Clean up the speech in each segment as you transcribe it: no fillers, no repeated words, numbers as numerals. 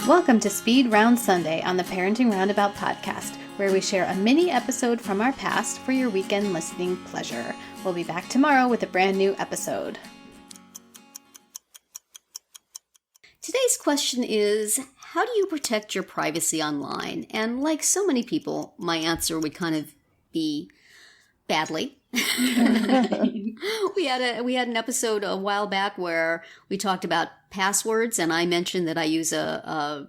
Welcome to Speed Round Sunday on the Parenting Roundabout podcast, where we share a mini episode from our past for your weekend listening pleasure. We'll be back tomorrow with a brand new episode. Today's question is, how do you protect your privacy online? And like so many people, my answer would kind of be badly. We had an episode a while back where we talked about passwords, and I mentioned that I use a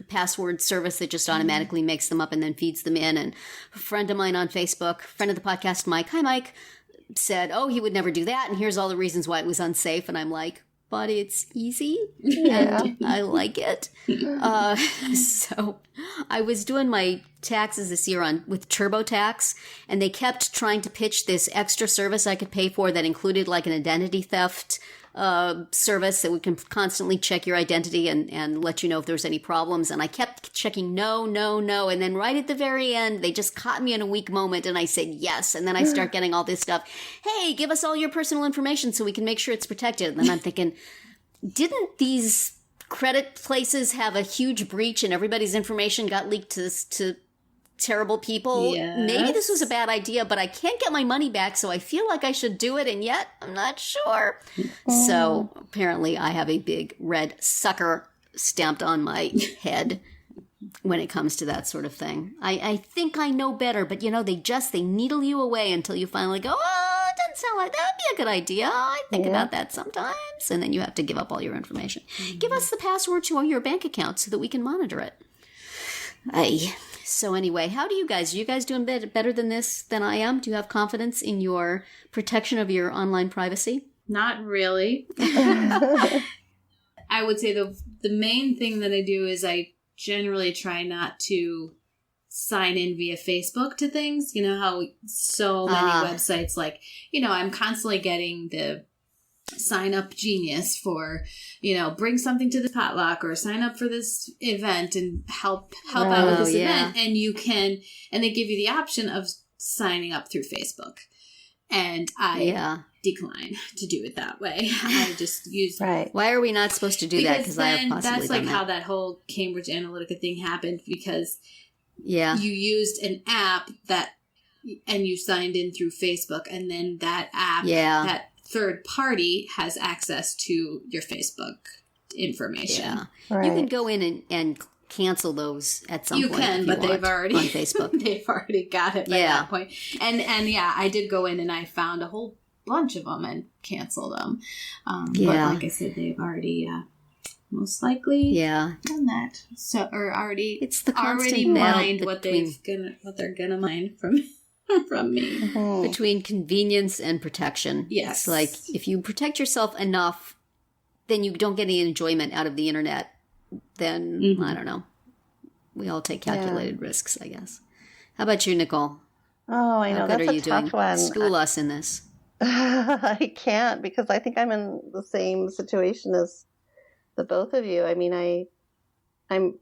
password service that just automatically makes them up and then feeds them in. And a friend of mine on Facebook, friend of the podcast, Mike, hi Mike, said, oh, he would never do that, and here's all the reasons why it was unsafe. And I'm like, but it's easy and I like it. So I was doing my taxes this year with TurboTax, and they kept trying to pitch this extra service I could pay for that included like an identity theft service that we can constantly check your identity and let you know if there's any problems. And I kept checking no. And then right at the very end, they just caught me in a weak moment and I said yes. And then I start getting all this stuff. Hey, give us all your personal information so we can make sure it's protected. And then I'm thinking, didn't these credit places have a huge breach and everybody's information got leaked to terrible people? Yes. Maybe this was a bad idea, but I can't get my money back, so I feel like I should do it, and yet I'm not sure. So apparently I have a big red sucker stamped on my head when it comes to that sort of thing. I think I know better, but they needle you away until you finally go, oh, it doesn't sound like that would be a good idea. I think about that sometimes. And then you have to give up all your information. Give us the password to your bank account so that we can monitor it. So anyway, how do you guys? Are you guys doing better than I am? Do you have confidence in your protection of your online privacy? Not really. I would say the main thing that I do is I generally try not to sign in via Facebook to things. You know how so many websites, like, I'm constantly getting the sign up genius for, bring something to the potluck or sign up for this event and help out with this event. And they give you the option of signing up through Facebook. And I decline to do it that way. I just use... Right. Why are we not supposed to do that? Because I have possibly that's like how that whole Cambridge Analytica thing happened, because you used an app and you signed in through Facebook, and then that app, that third party has access to your Facebook information. Yeah. Right. You can go in and cancel those at some point. You can, but they've already on Facebook. They've already got it by that point. And I did go in and I found a whole bunch of them and canceled them. But like I said, they've already most likely done that. So it's the constant mined what they're gonna mine from me. Between convenience and protection. Yes. It's like, if you protect yourself enough, then you don't get any enjoyment out of the internet, then, I don't know. We all take calculated risks, I guess. How about you, Nicole? Oh, I know. That's a tough one. School us in this. I can't, because I think I'm in the same situation as the both of you. I mean, I'm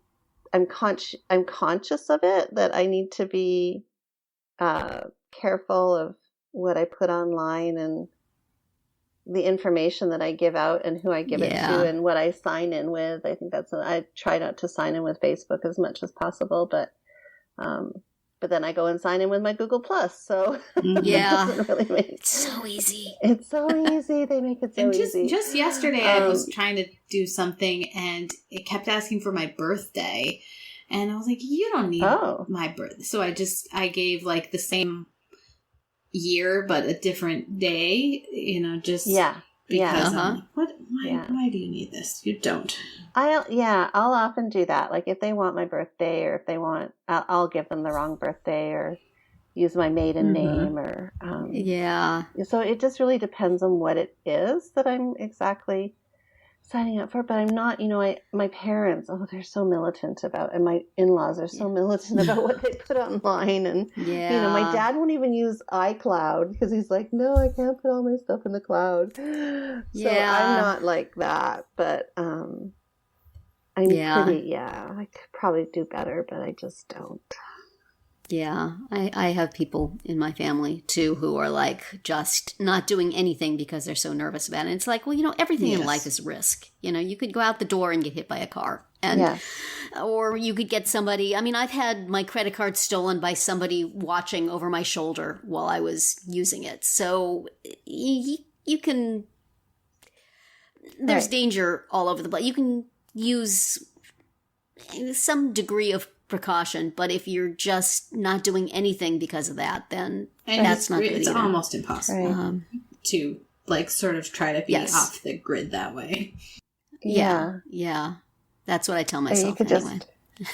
conscious of it, that I need to be careful of what I put online and the information that I give out and who I give it to and what I sign in with. I think I try not to sign in with Facebook as much as possible, but then I go and sign in with my Google Plus. So it doesn't really make it's so easy. It's so easy. They make it so easy. Just yesterday, I was trying to do something and it kept asking for my birthday. And I was like, you don't need my birthday. So I gave like the same year, but a different day, just because I'm like, why do you need this? You don't. I'll often do that. Like if they want my birthday, or if they want, I'll give them the wrong birthday or use my maiden name or, so it just really depends on what it is that I'm exactly signing up for. But I'm not, my parents, they're so militant about, and my in-laws are so militant about what they put online. And, my dad won't even use iCloud because he's like, no, I can't put all my stuff in the cloud. So I'm not like that, but, I'm pretty, I could probably do better, but I just don't. Yeah, I have people in my family, too, who are like just not doing anything because they're so nervous about it. And it's like, well, everything in life is risk. You could go out the door and get hit by a car. Or you could get somebody, I've had my credit card stolen by somebody watching over my shoulder while I was using it. So you can, there's danger all over the place. You can use some degree of precaution, but if you're just not doing anything because of that, then that's not good It's either. almost impossible to sort of try to be off the grid that way. Yeah. That's what I tell myself anyway.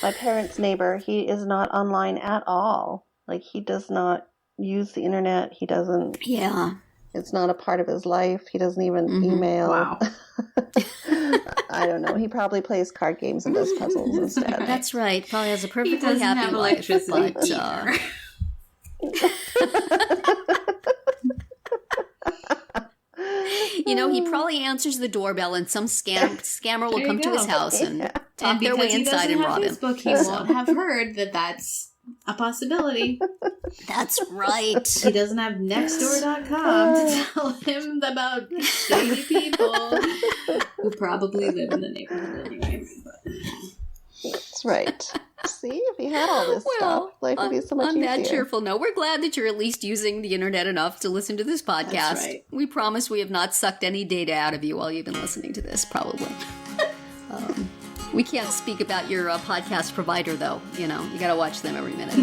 My parents' neighbor, he is not online at all. Like, he does not use the internet. He doesn't. Yeah. It's not a part of his life. He doesn't even email. Wow. I don't know. He probably plays card games and does puzzles instead. That's right. Probably has a perfectly happy life. But, he probably answers the doorbell and some scammer will come to his house and talk their way inside and rob him. Facebook, he won't have heard that that's a possibility. That's right. He doesn't have nextdoor.com to tell him about shady people who probably live in the neighborhood anyway. That's right. See, if he had all this stuff, life would be so much easier. On that cheerful note, we're glad that you're at least using the internet enough to listen to this podcast. That's right. We promise we have not sucked any data out of you while you've been listening to this, probably. We can't speak about your podcast provider, though. You got to watch them every minute.